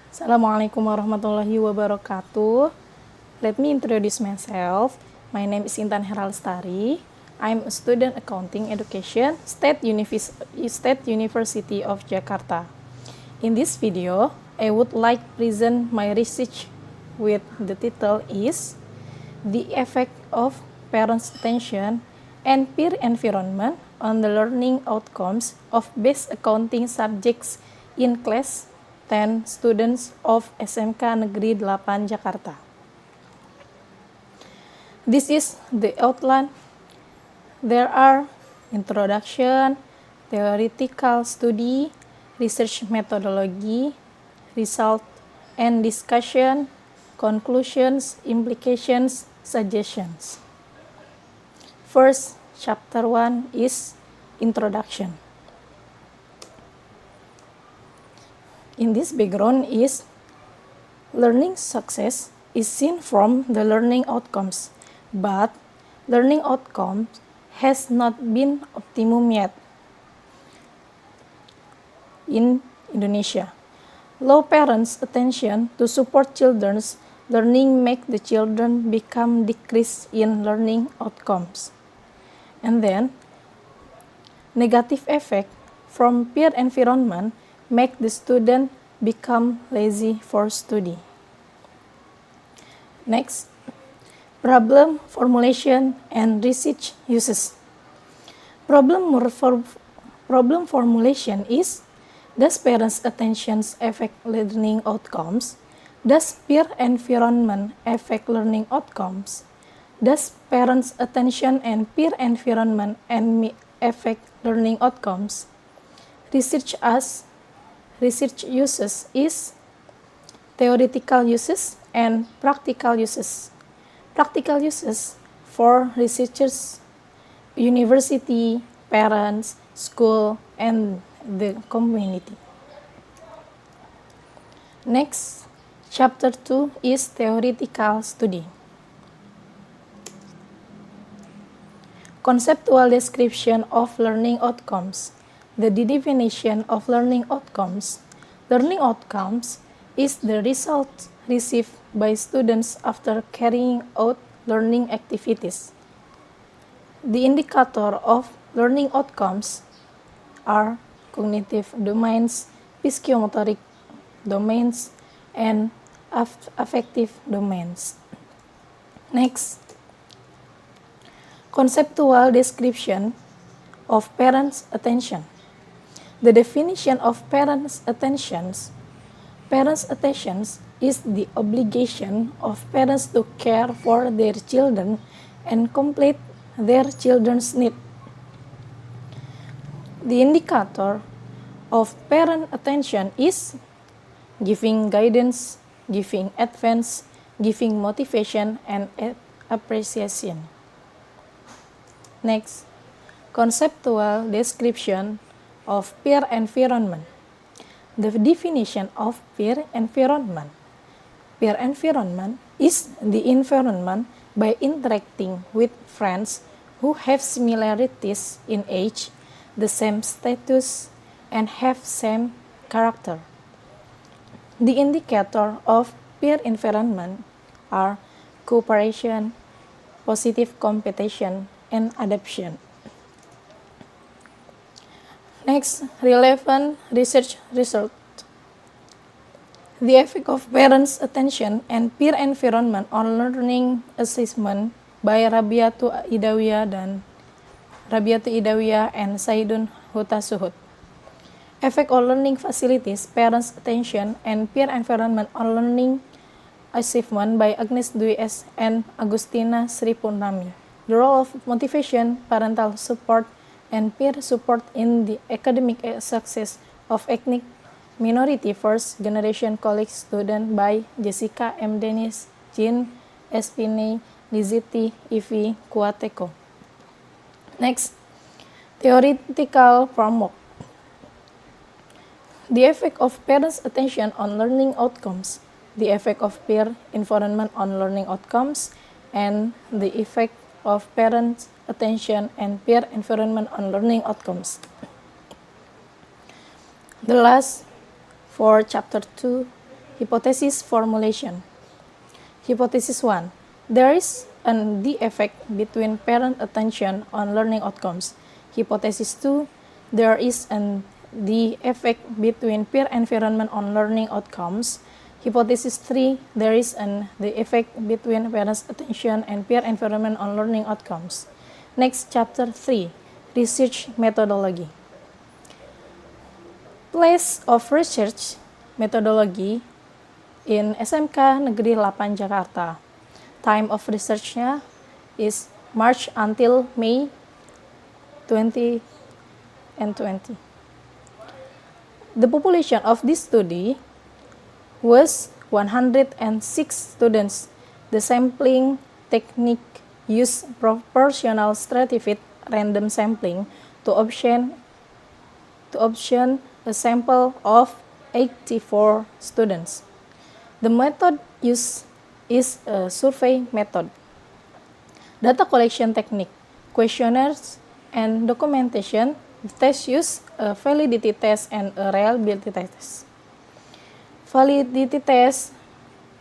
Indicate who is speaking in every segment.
Speaker 1: Assalamualaikum warahmatullahi wabarakatuh. Let me introduce myself. My name is Intan Heralstari. I'm a student accounting education, State University of Jakarta. In this video, I would like to present my research with the title is The Effect of Parents' Attention and Peer Environment on the Learning Outcomes of Basic Accounting Subjects in Class 10 Students of SMK Negeri 8 Jakarta. This is the outline. There are introduction, theoretical study, research methodology, result and discussion, conclusions, implications, suggestions. First, chapter 1 is introduction. In this background is learning success is seen from the learning outcomes, but learning outcomes has not been optimum yet in Indonesia. Low parents' attention to support children's learning make the children become decrease in learning outcomes. And then, negative effect from peer environment make the student become lazy for study. Next, problem formulation and research uses. Problem formulation is, does parents' attention affect learning outcomes? Does peer environment affect learning outcomes? Does parents' attention and peer environment affect learning outcomes? Research uses is theoretical uses and practical uses. Practical uses for researchers, university, parents, school, and the community. Next, chapter 2 is theoretical study. Conceptual description of learning outcomes. The definition of learning outcomes. Learning outcomes is the result received by students after carrying out learning activities. The indicator of learning outcomes are cognitive domains, psychomotoric domains, and affective domains. Next, conceptual description of parents' attention. The definition of parents' attention is the obligation of parents to care for their children and complete their children's needs. The indicator of parent attention is giving guidance, giving advice, giving motivation, and appreciation. Next, conceptual description of peer environment. The definition of peer environment. Peer environment is the environment by interacting with friends who have similarities in age, the same status, and have same character. The indicator of peer environment are cooperation, positive competition, and adaptation. Next, relevant research result. The effect of parents' attention and peer environment on learning assessment by Rabiatu Idawiyah and Saidun Hutasuhud. Effect on learning facilities, parents' attention, and peer environment on learning achievement by Agnes Dwi S. and Agustina Sri Purnami. The role of motivation, parental support, and peer support in the academic success of ethnic minority first generation college student by Jessica M. Dennis, Jean Espinay, Lizzie Ivy Kuateko. Next, theoretical framework. The effect of parents' attention on learning outcomes, the effect of peer environment on learning outcomes, and the effect of parents' attention and peer environment on learning outcomes. The last for chapter 2 Hypothesis formulation. Hypothesis 1. There is the effect between parent attention on learning outcomes. Hypothesis 2. There is the effect between peer environment on learning outcomes. Hypothesis 3. There is the effect between parents' attention and peer environment on learning outcomes. Next, chapter 3. Research methodology. Place of research methodology in SMK Negeri 8 Jakarta. Time of researchnya is March until May 2020. The population of this study was 106 students. The sampling technique used proportional stratified random sampling to obtain a sample of 84 students. The method used is a survey method. Data collection technique, questionnaires, and documentation. The test use a validity test and a reliability test. Validity test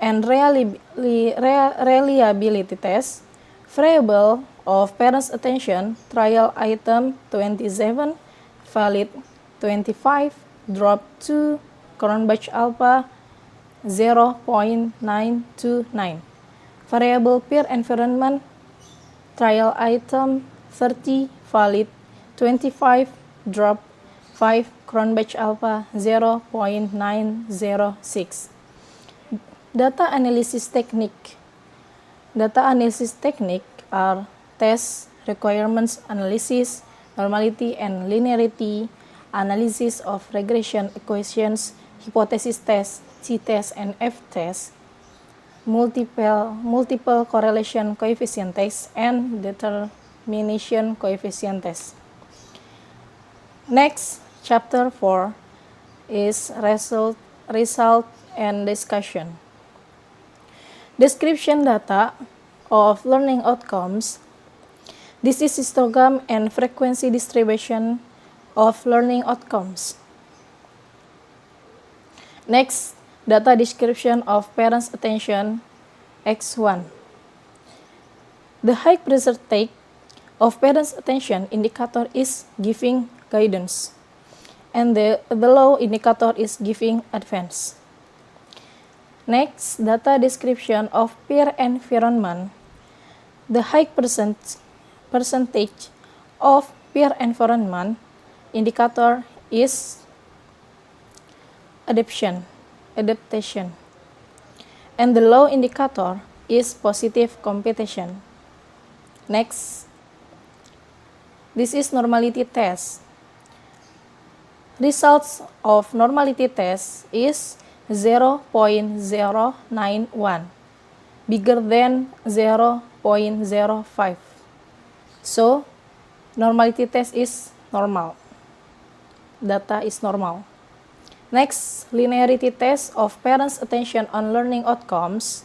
Speaker 1: and reliability test. Variable of parents' attention, trial item 27, valid 25, drop 2, Cronbach alpha 0.929. Variable peer environment, trial item 30, valid 25, drop 5, Cronbach alpha 0.906. Data analysis technique. Data analysis technique are test, requirements analysis, normality and linearity, analysis of regression equations, hypothesis test, t-test and f-test, multiple correlation coefficient test, and determination coefficient test. Next, chapter 4 is result and discussion. Description data of learning outcomes. This is histogram and frequency distribution of learning outcomes. Next, data description of parents' attention, X1. The high percentage of parents' attention indicator is giving guidance, and the low indicator is giving advice. Next, data description of peer environment. The high percentage of peer environment indicator is adaptation, and the low indicator is positive competition. Next, this is normality test. Results of normality test is 0.091, bigger than 0.05. So, normality test is normal. Data is normal. Next, linearity test of parents' attention on learning outcomes.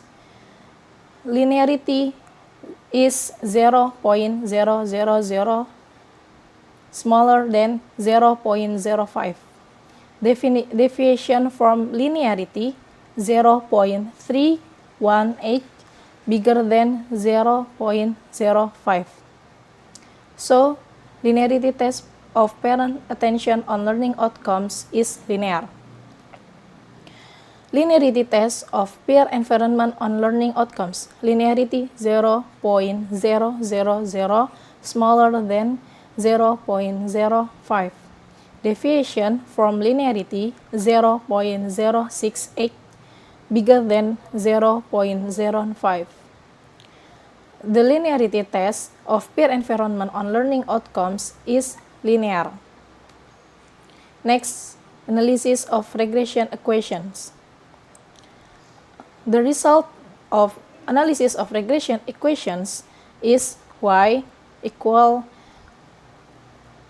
Speaker 1: Linearity is 0.000, smaller than 0.05. Deviation from linearity 0.318, bigger than 0.05. So, linearity test of parent attention on learning outcomes is linear. Linearity test of peer environment on learning outcomes. Linearity 0.000, smaller than 0.05. Deviation from linearity 0.068, bigger than 0.05. The linearity test of peer environment on learning outcomes is linear. Next, analysis of regression equations. The result of analysis of regression equations is y equal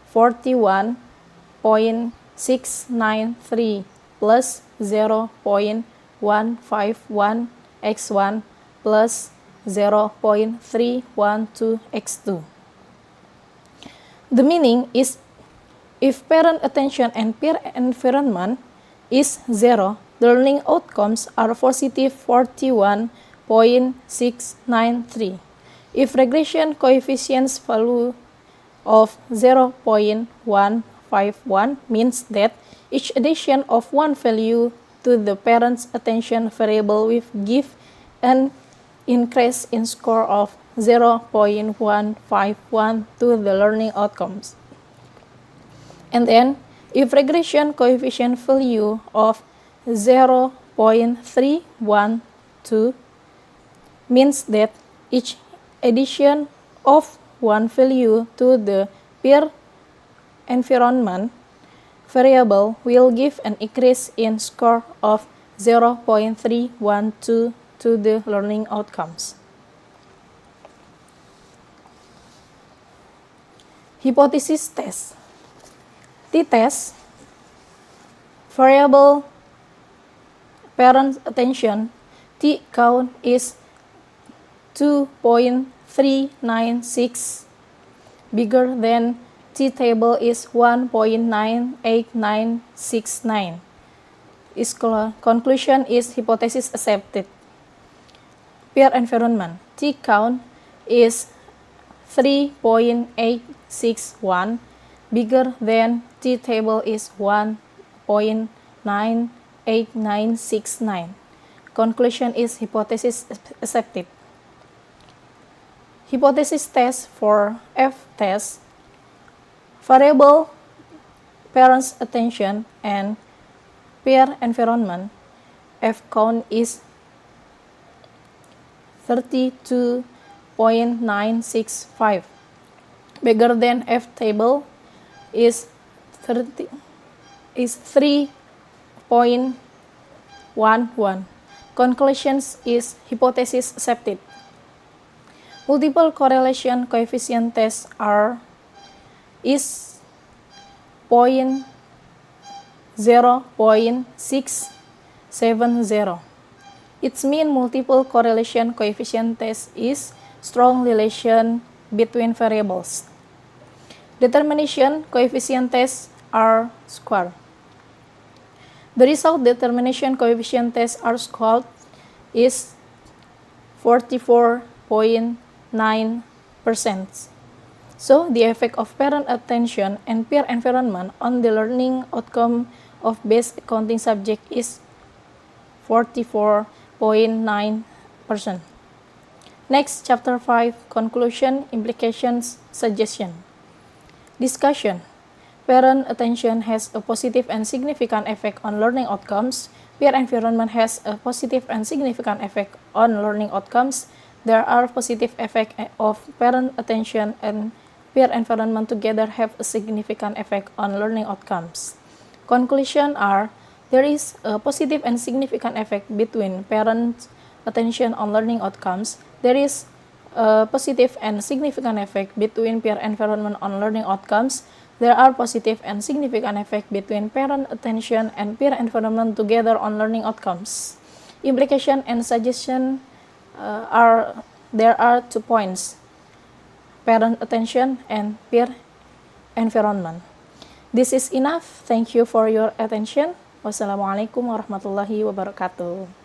Speaker 1: 41.693 plus 0.151 x1 plus 0.312 x2. The meaning is if parent attention and peer environment is 0, the learning outcomes are positive 41.693. If regression coefficient's value of 0.151 means that each addition of one value to the parent's attention variable will give an increase in score of 0.151 to the learning outcomes. And then, if regression coefficient value of 0.312 means that each addition of one value to the peer environment variable will give an increase in score of 0.312 to the learning outcomes. Hypothesis test. T-test, variable parent attention, T count is 2.396, bigger than T table is 1.98969. Conclusion is hypothesis accepted. Peer environment, T count is 3.861, bigger than T table is 1.98969. Conclusion is hypothesis accepted. Hypothesis test for F test, variable parents' attention and peer environment, F count is 32.965, bigger than F table is 3.11. Conclusions is hypothesis accepted. Multiple correlation coefficient test is 0.670. Its mean multiple correlation coefficient test is strong relation between variables. Determination coefficient tests are squared. The result determination coefficient test R squared is 44.9%. So, the effect of parent attention and peer environment on the learning outcome of base accounting subject is 44.9%. Next, Chapter 5, Conclusion, Implications, Suggestion. Discussion. Parent attention has a positive and significant effect on learning outcomes. Peer environment has a positive and significant effect on learning outcomes. There are positive effects of parent attention and peer environment together have a significant effect on learning outcomes. Conclusion are, there is a positive and significant effect between parent attention on learning outcomes. There is a positive and significant effect between peer environment on learning outcomes. There are positive and significant effect between parent attention and peer environment together on learning outcomes. Implication and suggestion there are 2 points: parent attention and peer environment. This is enough. Thank you for your attention. Wassalamualaikum warahmatullahi wabarakatuh.